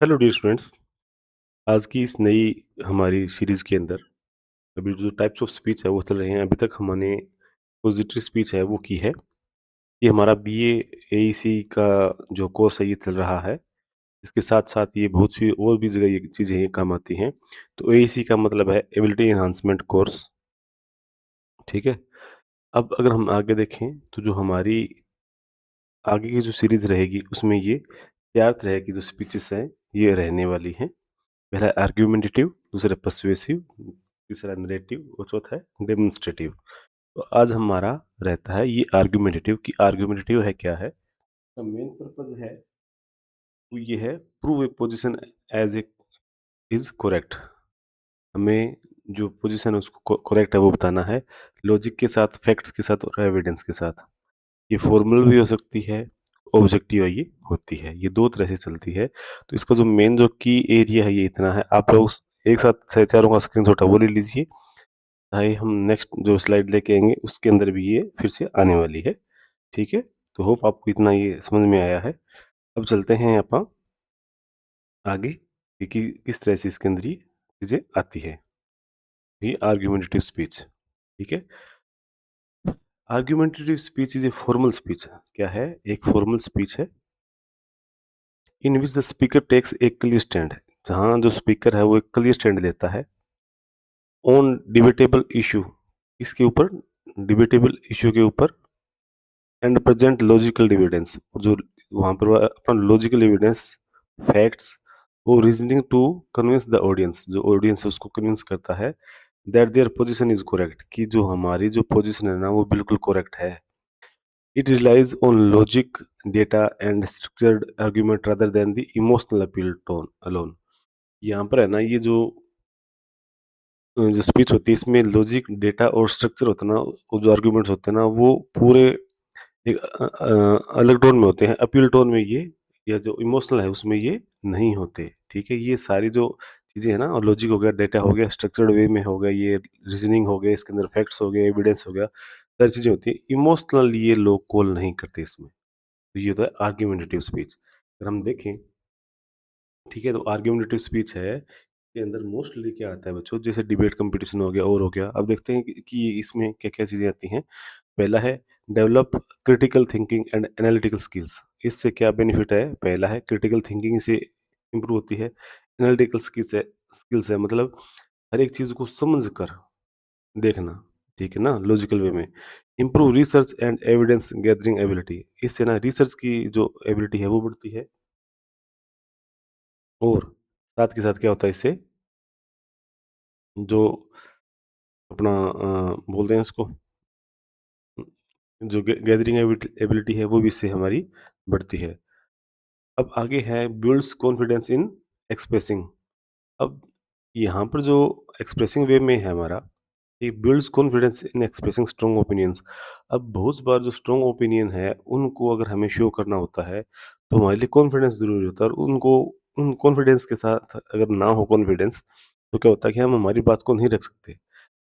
Hello dear students. आज की इस नई हमारी सीरीज़ के अंदर अभी जो टाइप्स ऑफ स्पीच है वो चल रहे हैं। अभी तक हमने पॉजिटिव स्पीच है वो की है। ये हमारा बीए एईसी का जो कोर्स है ये चल रहा है। इसके साथ-साथ ये बहुत सी और भी जगह ये चीज़ें ये काम आती हैं। तो एईसी का मतलब है एबिलिटी एनहांसमेंट कोर्स, ठीक है? अब अगर हम आगे देखें तो जो हमारी आगे की जो सीरीज़ रहेगी उसमें ये 4 तरह की जो स्पीचेस हैं ये रहने वाली हैं। पहला आर्ग्यूमेंटेटिव, दूसरा पर्सुएसिव, तीसरा नरेटिव और चौथा है डेमोन्स्ट्रेटिव। तो आज हमारा रहता है ये आर्ग्यूमेंटेटिव कि आर्ग्यूमेंटेटिव है क्या है। तो मेन पर्पज है वो ये है prove a position as a is correct. हमें जो पोजीशन है उसको करेक्ट है वो बताना है, लॉजिक के साथ, फैक्ट्स के साथ और एविडेंस के साथ। ये फॉर्मल भी हो सकती है, ऑब्जेक्टिव ये होती है, ये दो तरह से चलती है। तो इसका जो मेन जो की एरिया है ये इतना है। आप लोग एक साथ चारों का स्क्रीनशॉट वो ले लीजिए, ताकि हम नेक्स्ट जो स्लाइड लेके आएंगे उसके अंदर भी ये फिर से आने वाली है। ठीक है, तो होप आपको इतना ये समझ में आया है। अब चलते हैं अपन आगे कि किस तरह से इसके अंदर ये चीजें आती है। ये आर्ग्यूमेंटेटिव स्पीच, ठीक है। Argumentative speech is a formal speech. क्या है? एक फॉर्मल स्पीच है in which the speaker takes a clear stand, जहाँ जो स्पीकर है वो एक क्लियर स्टैंड लेता है ऑन डिबेटेबल इशू, इसके ऊपर, डिबेटेबल इशू के ऊपर, एंड प्रेजेंट लॉजिकल एविडेंस, जो वहाँ पर अपना लॉजिकल एविडेंस, फैक्ट्स और reasoning to convince the audience, जो ऑडियंस है उसको कन्विंस करता है that their position is correct, कि जो हमारी जो पोजीशन है ना वो बिल्कुल करेक्ट है। It relies on logic, data and structured argument rather than the emotional appeal tone alone. यहाँ पर है ना ये जो स्पीच होती है इसमें लॉजिक, डेटा और स्ट्रक्चर होता है ना, वो जो आर्ग्यूमेंट्स होते हैं ना वो पूरे एक अलग टोन में होते हैं। अपील टोन में ये, या जो इमोशनल है उसमें ये नहीं होते। ठीक है, ये सारी जो चीज़ें हैं ना, और लॉजिक हो गया, डेटा हो गया, स्ट्रक्चर्ड वे में हो गया, ये रीजनिंग हो गया, इसके अंदर फैक्ट्स हो गए, एविडेंस हो गया, सारी चीज़ें होती हैं। इमोशनल ये लोग कॉल नहीं करते इसमें। तो ये होता है आर्ग्यूमेंटेटिव स्पीच। अगर हम देखें, ठीक है, तो आर्ग्यूमेंटेटिव स्पीच है के अंदर मोस्टली क्या आता है बच्चों, जैसे डिबेट कंपटीशन हो गया और हो गया। अब देखते हैं कि इसमें क्या क्या चीज़ें आती हैं। पहला है develop critical thinking and analytical skills. इससे क्या बेनिफिट है? पहला है क्रिटिकल थिंकिंग से इम्प्रूव होती है। एनालिटिकल स्किल्स है मतलब हर एक चीज़ को समझ कर देखना, ठीक है ना, लॉजिकल वे में। Improve research and evidence gathering ability, इससे ना रिसर्च की जो एबिलिटी है वो बढ़ती है। और साथ के साथ क्या होता है इससे, जो अपना बोलते हैं इसको, जो गैदरिंग एबिलिटी है वो भी इससे हमारी बढ़ती है। अब आगे है बिल्ड्स कॉन्फिडेंस इन एक्सप्रेसिंग। अब यहाँ पर जो एक्सप्रेसिंग वे में है हमारा, ये builds confidence in expressing strong opinions. अब बहुत बार जो स्ट्रॉन्ग ओपिनियन है उनको अगर हमें शो करना होता है तो हमारे लिए कॉन्फिडेंस जरूरी होता है, और उनको उन कॉन्फिडेंस के साथ अगर ना हो कॉन्फिडेंस तो क्या होता है कि हम हमारी बात को नहीं रख सकते।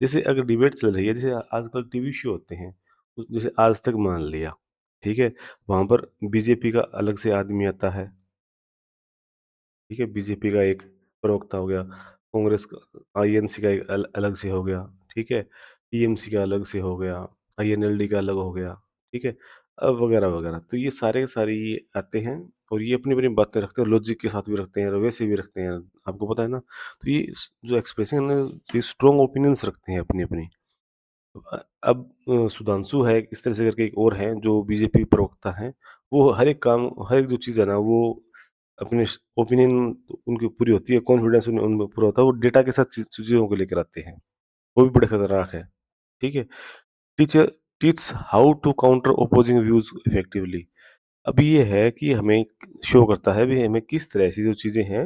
जैसे अगर डिबेट चल रही है, जैसे आजकल टीवी शो होते हैं, जैसे आज तक मान लिया, ठीक है, वहां पर बीजेपी का अलग से आदमी आता है, ठीक है, बीजेपी का एक प्रवक्ता हो गया, कांग्रेस का आईएनसी का एक अलग से हो गया, ठीक है, टीएमसी का अलग से हो गया, आईएनएलडी का अलग हो गया, ठीक है, अब वगैरह वगैरह। तो ये सारे के सारे ये आते हैं और ये अपनी अपनी बातें रखते हैं, लॉजिक के साथ भी रखते हैं और वैसे भी रखते हैं, आपको पता है ना। तो ये जो एक्सप्रेशन है, ये स्ट्रॉन्ग ओपिनियंस रखते हैं अपनी अपनी। अब सुधांशु है इस तरह से करके एक और हैं जो बीजेपी प्रवक्ता हैं, वो हर एक काम, हर एक जो चीज़ है ना वो अपने ओपिनियन उनकी पूरी होती है, कॉन्फिडेंस उनमें पूरा होता है, वो डेटा के साथ चीज़ों को लेकर आते हैं। वो भी बड़े खतरनाक है। ठीक है, teacher teach how to counter opposing views effectively. अभी ये है कि हमें शो करता है भी हमें किस तरह से जो चीज़ें हैं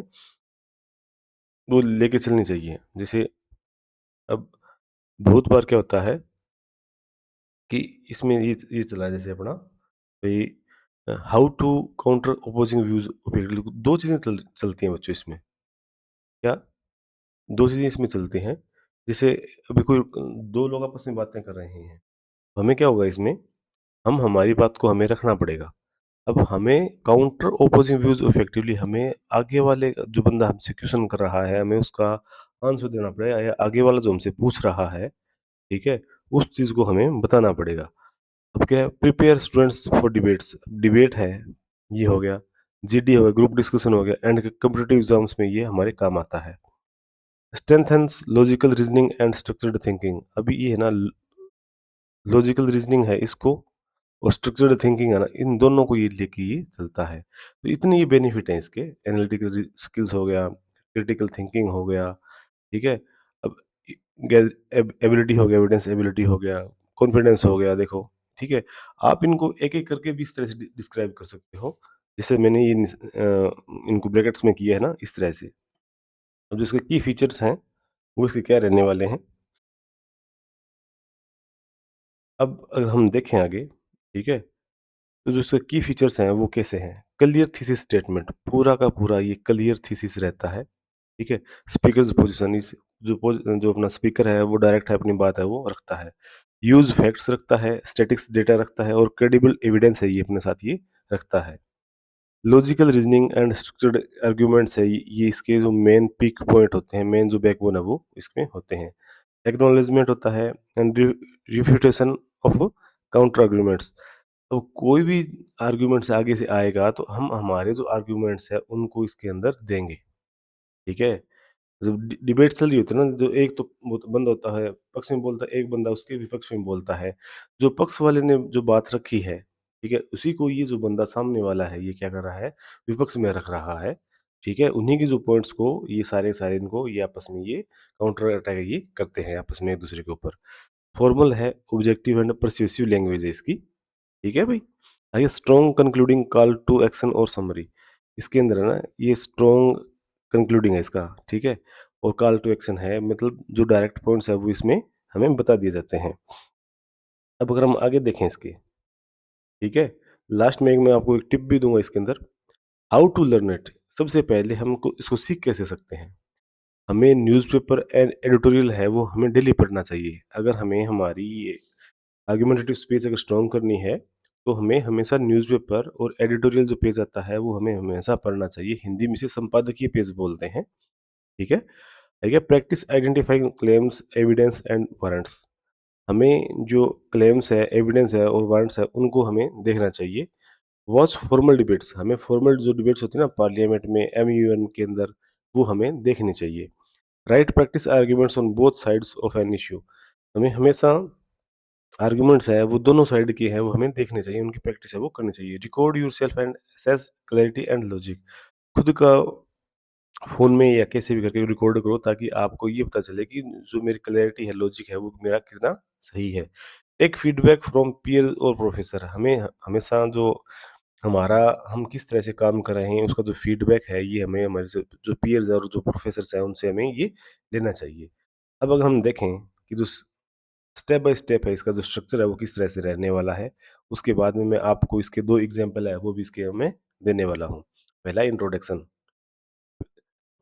वो लेके चलनी चाहिए। जैसे अब बहुत बार क्या होता है कि इसमें ये चला है जैसे अपना भाई, how to counter opposing views effectively. दो चीज़ें चलती हैं बच्चों इसमें। क्या? दो चीज़ें इसमें चलती हैं। जैसे अभी कोई दो लोग आपस में बातें कर रहे हैं, तो हमें क्या होगा इसमें, हम हमारी बात को हमें रखना पड़ेगा। अब हमें काउंटर ओपोजिंग व्यूज इफेक्टिवली हमें आगे वाले जो बंदा हमसे क्वेश्चन कर रहा है हमें उसका आंसर देना पड़ेगा, या आगे वाला जो हमसे पूछ रहा है, ठीक है, उस चीज को हमें बताना पड़ेगा। अब क्या है, prepare students for debates, debate है, ये हो गया, जीडी हो गया, ग्रुप डिस्कशन हो गया, एंड कम्पिटेटिव एग्जाम्स में ये हमारे काम आता है। Strengthens logical reasoning and structured thinking, अभी ये है ना, लॉजिकल रीजनिंग है इसको, और स्ट्रक्चर्ड थिंकिंग है ना, इन दोनों को ये लेके ये चलता है। तो इतने ये बेनिफिट हैं इसके, एनालिटिकल स्किल्स हो गया, क्रिटिकल थिंकिंग हो गया, ठीक है। अब एबिलिटी हो गया, एविडेंस एबिलिटी हो गया, कॉन्फिडेंस हो गया, देखो, ठीक है। आप इनको एक एक करके भी इस तरह से डिस्क्राइब कर सकते हो, जैसे मैंने ये इनको ब्रैकेट्स में किया है ना, इस तरह से। अब जो इसके की फीचर्स हैं वो इसके क्या रहने वाले हैं। अब अगर हम देखें आगे, ठीक है, तो जो इसके की फीचर्स हैं वो कैसे हैं। क्लियर थीसिस स्टेटमेंट, पूरा का पूरा ये क्लियर थीसिस रहता है, ठीक है। स्पीकर्स पोजीशन, इस जो अपना स्पीकर है वो डायरेक्ट है, अपनी बात है वो रखता है। यूज फैक्ट्स रखता है, स्टैटिक्स डेटा रखता है, और क्रेडिबल एविडेंस है ये अपने साथ ये रखता है। Logical reasoning and structured arguments है, ये इसके जो मेन पीक पॉइंट होते हैं, मेन जो बैकबोन है वो इसमें होते हैं। एक्नॉलेजमेंट होता है, and refutation of counter arguments. तो कोई भी आर्ग्यूमेंट्स आगे से आएगा तो हम हमारे जो आर्ग्यूमेंट्स है उनको इसके अंदर देंगे, ठीक है। जब डिबेट चल रही होती है ना, जो एक तो बंदा होता है पक्ष में बोलता है, एक बंदा उसके विपक्ष में बोलता है। जो पक्ष वाले ने जो बात रखी है, ठीक है, उसी को ये जो बंदा सामने वाला है ये क्या कर रहा है, विपक्ष में रख रहा है, ठीक है। उन्हीं के जो पॉइंट्स को ये सारे सारे इनको ये आपस में ये काउंटर अटैक ये करते हैं आपस में एक दूसरे के ऊपर। फॉर्मल है, ऑब्जेक्टिव एंड परस्यूसिव लैंग्वेज है इसकी, ठीक है भाई। आइए, strong concluding call to action और समरी, इसके अंदर है ना, ये स्ट्रॉन्ग कंक्लूडिंग है इसका, ठीक है, और कॉल टू एक्शन है, मतलब जो डायरेक्ट पॉइंट्स है वो इसमें हमें बता दिए जाते हैं। अब अगर हम आगे देखें इसके, ठीक है, लास्ट में एक मैं आपको एक टिप भी दूंगा इसके अंदर, हाउ टू लर्न इट। सबसे पहले हमको इसको सीख कैसे सकते हैं। हमें न्यूज़पेपर एंड एडिटोरियल है वो हमें डेली पढ़ना चाहिए। अगर हमें हमारी ये आर्गुमेंटेटिव स्पीच अगर स्ट्रॉन्ग करनी है तो हमें हमेशा न्यूज़पेपर और एडिटोरियल जो पेज आता है वो हमें हमेशा पढ़ना चाहिए। हिंदी में इसे संपादकीय पेज बोलते हैं, ठीक है। ठीक है, practice identifying claims evidence and warrants, हमें जो क्लेम्स है, एविडेंस है और वारंट्स है उनको हमें देखना चाहिए। वॉच फॉर्मल डिबेट्स, हमें फॉर्मल जो डिबेट्स होती है ना पार्लियामेंट में, एमयूएन के अंदर, वो हमें देखनी चाहिए। Right practice arguments on both sides of an issue, हमें हमेशा आर्गुमेंट्स है वो दोनों साइड के हैं वो हमें देखने चाहिए, उनकी प्रैक्टिस है वो करनी चाहिए। Record yourself and assess clarity and logic, खुद का फ़ोन में या कैसे भी करके रिकॉर्ड करो ताकि आपको ये पता चले कि जो मेरी क्लैरिटी है, लॉजिक है, वो मेरा कितना सही है। टेक फीडबैक फ्रॉम पीयर और प्रोफेसर, हमें हमेशा जो हमारा हम किस तरह से काम कर रहे हैं उसका जो फीडबैक है ये हमें हमारे जो पीयर्स और जो प्रोफेसर्स हैं उनसे हमें ये लेना चाहिए। अब अगर हम देखें कि जो स्टेप बाय स्टेप है इसका जो स्ट्रक्चर है वो किस तरह से रहने वाला है, उसके बाद में मैं आपको इसके 2 एग्ज़ाम्पल है वो भी इसके मैं देने वाला हूँ। पहला introduction,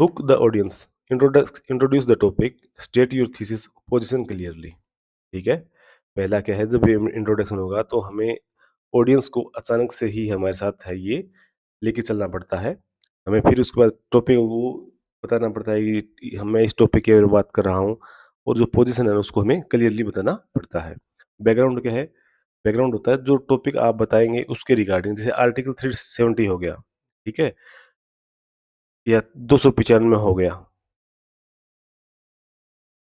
hook the audience, introduce the topic, state your thesis, position clearly, ठीक है। पहला क्या है, जब ये इंट्रोडक्शन होगा तो हमें ऑडियंस को अचानक से ही हमारे साथ है ये लेके चलना पड़ता है। हमें फिर उसके बाद टॉपिक वो बताना पड़ता है कि मैं इस टॉपिक के बारे में बात कर रहा हूँ, और जो पोजीशन है उसको हमें क्लियरली बताना पड़ता है। बैकग्राउंड क्या है, बैकग्राउंड होता है जो टॉपिक आप बताएंगे उसके रिगार्डिंग, जैसे आर्टिकल 370 हो गया, ठीक है, या 295 हो गया,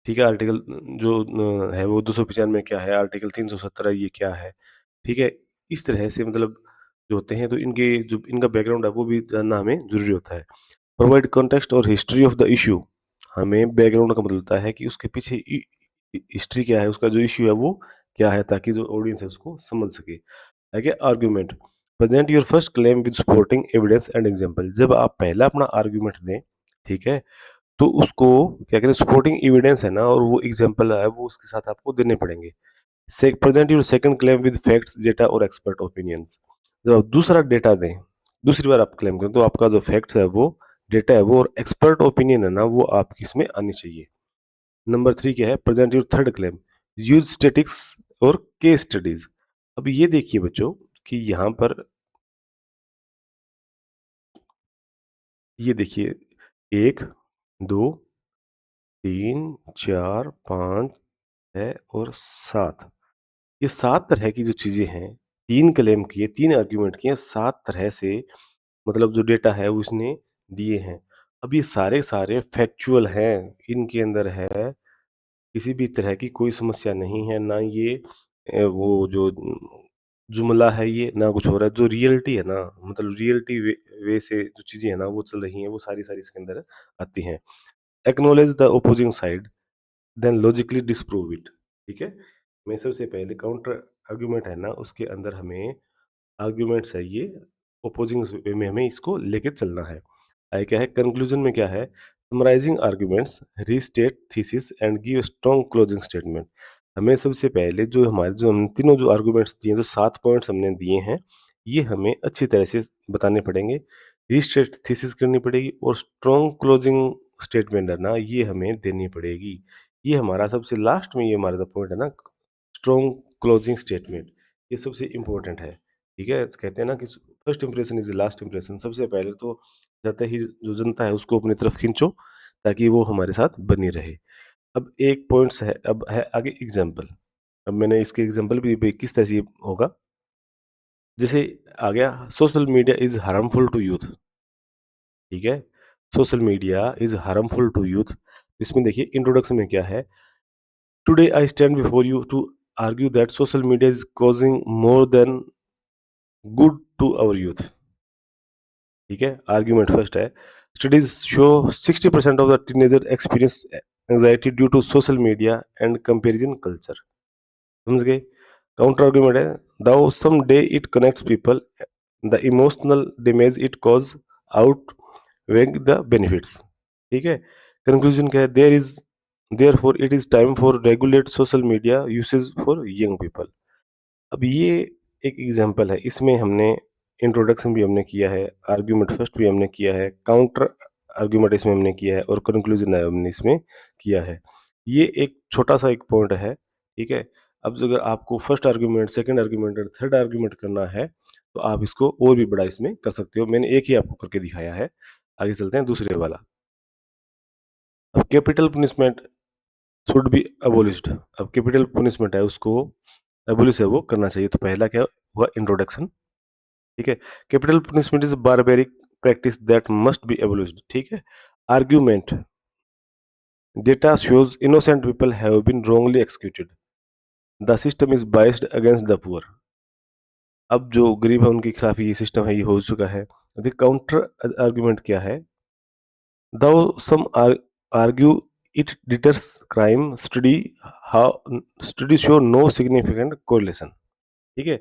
ठीक है। आर्टिकल जो है वो 295 क्या है, आर्टिकल 317 ये क्या है, ठीक है। इस तरह से मतलब जो होते हैं तो इनके जो इनका बैकग्राउंड है वो भी जानना हमें जरूरी होता है। प्रोवाइड कॉन्टेक्स्ट और हिस्ट्री ऑफ द इशू, हमें बैकग्राउंड का मतलब होता है कि उसके पीछे हिस्ट्री क्या है, उसका जो इशू है वो क्या है, ताकि जो ऑडियंस है उसको समझ सके। आगे argument, present your first claim with supporting evidence and example, जब आप पहला अपना आर्ग्यूमेंट दें, ठीक है, तो उसको क्या करें, सपोर्टिंग एविडेंस है ना और वो एग्जांपल है वो उसके साथ आपको देने पड़ेंगे। Present your second claim with facts data और एक्सपर्ट ओपिनियंस, जब आप दूसरा डेटा दें, दूसरी बार आप क्लेम करें तो आपका जो फैक्ट्स है वो, डेटा है वो, और एक्सपर्ट ओपिनियन है ना वो आपकी इसमें आनी चाहिए। नंबर 3 क्या है, present your third claim, use statistics और केस स्टडीज। अब ये देखिए बच्चों कि यहाँ पर ये देखिए 1, 2, 3, 4, 5, 6 और 7। ये 7 तरह की जो चीज़ें हैं, 3 क्लेम किए, 3 आर्गुमेंट किए, 7 तरह से मतलब जो डेटा है वो इसने दिए हैं। अब ये सारे फैक्चुअल हैं, इनके अंदर है किसी भी तरह की कोई समस्या नहीं है, ना ये वो जो जुमला है ये, ना कुछ हो रहा है। जो रियलिटी है ना, मतलब रियलिटी वे से जो चीज़ें हैं ना वो चल रही हैं, वो सारी-सारी इसके अंदर आती हैं। Acknowledge the opposing side, then logically disprove it. ठीक है? मैं सबसे पहले काउंटर आर्गुमेंट है ना, उसके अंदर हमें आर्ग्यूमेंट्स है ये, अपोजिंग वे में हमें इसको लेके चलना है। आगे क्या है, कंक्लूजन में क्या है, summarising arguments, restate thesis and give strong closing statement. हमें सबसे पहले जो हमारे जो हम तीनों जो आर्ग्यूमेंट्स दिए, जो 7 पॉइंट्स हमने दिए हैं, ये हमें अच्छी तरह से बताने पड़ेंगे। रीस्टेट थीसिस करनी पड़ेगी और स्ट्रॉन्ग क्लोजिंग स्टेटमेंट है ना, ये हमें देनी पड़ेगी। ये हमारा सबसे लास्ट में ये हमारा जो पॉइंट है ना, स्ट्रॉन्ग क्लोजिंग स्टेटमेंट, ये सबसे इम्पोर्टेंट है। ठीक है? कहते हैं ना कि first impression is the last impression. सबसे पहले तो जाते ही जो जनता है उसको अपनी तरफ खींचो, ताकि वो हमारे साथ बनी रहे। अब एक पॉइंट्स है, अब है आगे एग्ज़ाम्पल। अब मैंने इसके एग्ज़ाम्पल भी किस तरह से ये होगा, जैसे आ गया, social media is harmful to youth. ठीक है? Social media is harmful to youth. इसमें देखिए इंट्रोडक्शन में क्या है, today I stand before you to argue that social media is causing more than good to our youth. ठीक है? Argument first है, studies show 60% of the teenager experience anxiety due to social media and comparison culture. समझ गए? Counter argument है, though some day it connects people, the emotional damage it cause outweigh the benefits. ठीक है? Conclusion क्या है, there it is time for regulate social media usage for young people. अब ये एक एग्जांपल है, इसमें हमने इंट्रोडक्शन भी हमने किया है, आर्गुमेंट फर्स्ट भी हमने किया है, काउंटर आर्गुमेंट इसमें हमने किया है और कंक्लूजन हमने इसमें किया है। ये एक छोटा-सा एक पॉइंट है, ठीक है? अब जो अगर आपको फर्स्ट आर्गुमेंट, सेकंड आर्गुमेंट और थर्ड आर्गुमेंट करना है, तो आप इसको और भी बड़ा इसमें कर सकते हो। मैंने एक ही आपको करके दिखाया है। आगे चलते हैं दूसरे वाला। अब capital punishment should be abolished. अब कैपिटल पनिशमेंट है उसको एबॉलिश है वो करना चाहिए। तो पहला क्या हुआ, इंट्रोडक्शन। ठीक है? Capital punishment is barbaric practice that must be abolished. ठीक है? Argument, data shows innocent people have been wrongly executed, the system is biased against the poor. अब जो गरीब है उनके खिलाफ ये सिस्टम है, ये हो चुका है। द काउंटर आर्ग्यूमेंट क्या है, Though some argue it deters crime, studies show no significant correlation. ठीक है?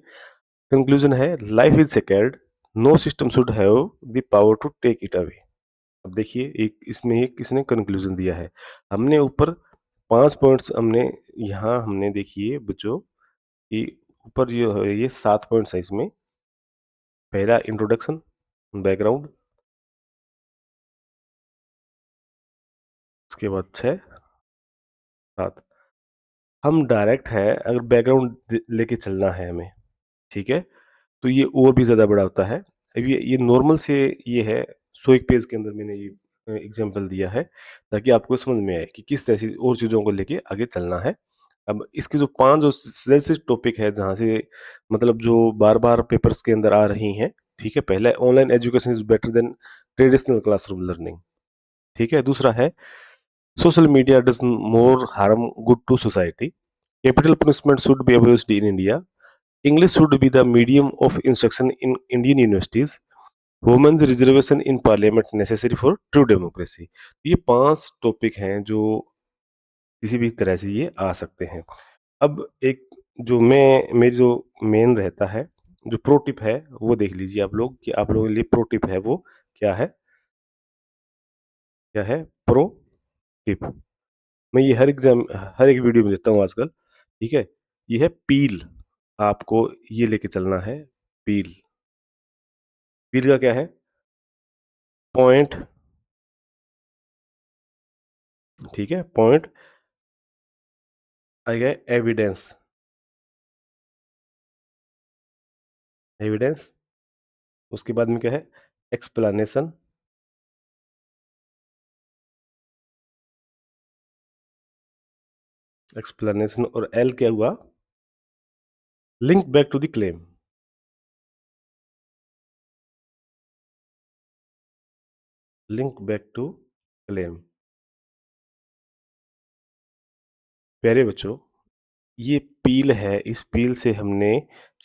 कंक्लूजन है, life is sacred, no system should have the power to take it away. अब देखिए एक इसमें एक किसने कंक्लूजन दिया है। हमने ऊपर 5 पॉइंट्स हमने यहाँ हमने देखिए बच्चों कि ऊपर जो है ये 7 पॉइंट्स है इसमें। पहला इंट्रोडक्शन, बैकग्राउंड, उसके बाद 6, 7। हम डायरेक्ट है, अगर बैकग्राउंड लेके चलना है हमें, ठीक है, तो ये और भी ज़्यादा बड़ा होता है। अब ये नॉर्मल से ये है, 100 एक पेज के अंदर मैंने ये एग्जांपल दिया है, ताकि आपको समझ में आए कि किस तरह से और चीज़ों को लेके आगे चलना है। अब इसके जो 5 जो सेंसिटिव टॉपिक है, जहाँ से मतलब जो बार-बार पेपर्स के अंदर आ रही हैं, ठीक है? पहला है, online education is better than traditional classroom learning. ठीक है? दूसरा है, social media does more harm good to society. Capital punishment should be abolished in India. English should be the medium of instruction in Indian universities. Women's reservation in parliament necessary for true democracy. ये 5 topic हैं जो किसी भी तरह से ये आ सकते हैं। अब एक जो मेरी जो मेन रहता है, जो प्रो टिप है वो देख लीजिए आप लोग, कि आप लोगों के लिए प्रो टिप है वो क्या है? क्या है? Pro tip. मैं ये हर एक वीडियो में देता हूँ आजकल, ठीक है? ये है पील। आपको ये लेके चलना है, पील। पील का क्या है? पॉइंट, ठीक है? पॉइंट, आ गया एविडेंस। एविडेंस, उसके बाद में क्या है? एक्सप्लेनेशन, एक्सप्लेनेशन और एल क्या हुआ? Link back to the claim. Link back to claim. प्यारे बच्चों, ये पील है, इस पील से हमने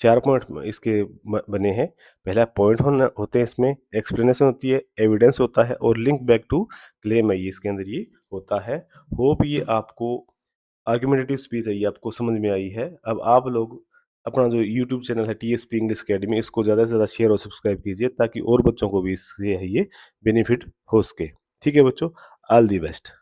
4 पॉइंट इसके बने हैं। पहला पॉइंट होना होते हैं इसमें, एक्सप्लेनेशन होती है, एविडेंस होता है और लिंक बैक टू क्लेम है, ये इसके अंदर ये होता है। होप ये आपको आर्गुमेंटेटिव स्पीच है, ये आपको समझ में आई है। अब आप लोग अपना जो यूट्यूब चैनल है टीएसपी इंग्लिश अकेडमी, इसको ज़्यादा से ज़्यादा शेयर और सब्सक्राइब कीजिए ताकि और बच्चों को भी इससे है ये बेनिफिट हो सके। ठीक है बच्चों, ऑल दी बेस्ट।